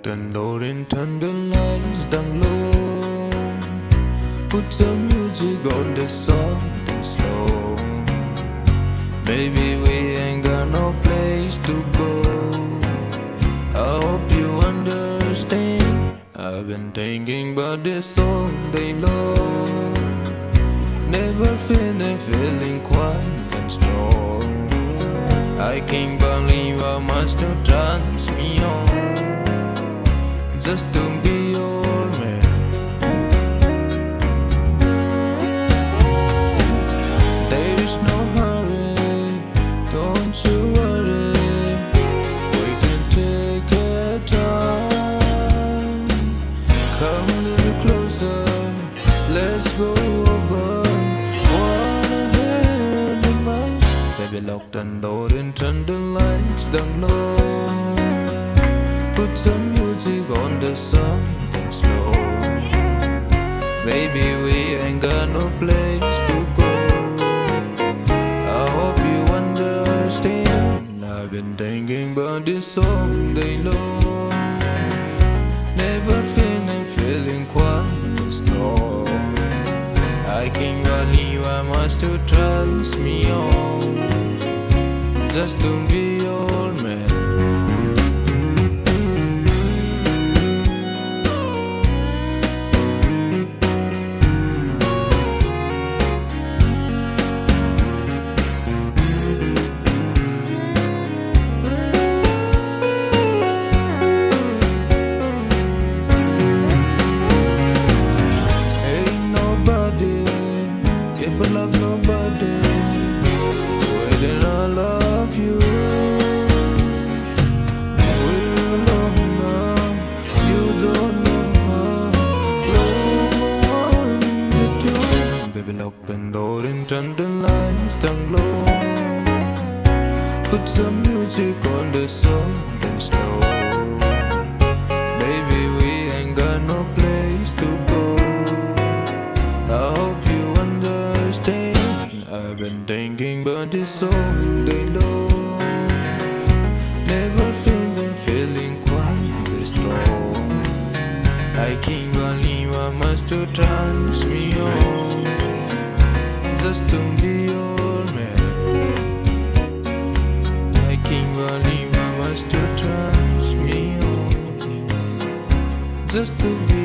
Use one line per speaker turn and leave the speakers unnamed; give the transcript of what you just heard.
the door and turn the lights down low. Put some music on the soft and slow. Baby, we ain't got no place to go. I hope you understand. I've been thinking about this all day long. Never feeling quiet and strong. I can't believe how much you turns me on. Just to be your man. There is no hurry, don't you worry. We can take our time. Come a little closer, let's go over. Wanna hear the mic? Baby, lock the door and turn the lights down low. Put some music on the soft and slow. Baby, we ain't got no place to go. I hope you understand. I've been thinking about this all day long. Never feeling quiet and strong. I can't believe how much you turns me on. Just to be your man. But love nobody waiting. I love you. We're alone now. You don't know how long I wanted to. Baby, lock the door and turn the lights down low. Put some music on the soft and slow. Baby, we ain't got no place to go. I hope you understand. I've been thinking about this all day long. Never feeling quite strong. I can't believe how much you turns me on. Just to be your man. I can't believe how much you turns me on. Just to be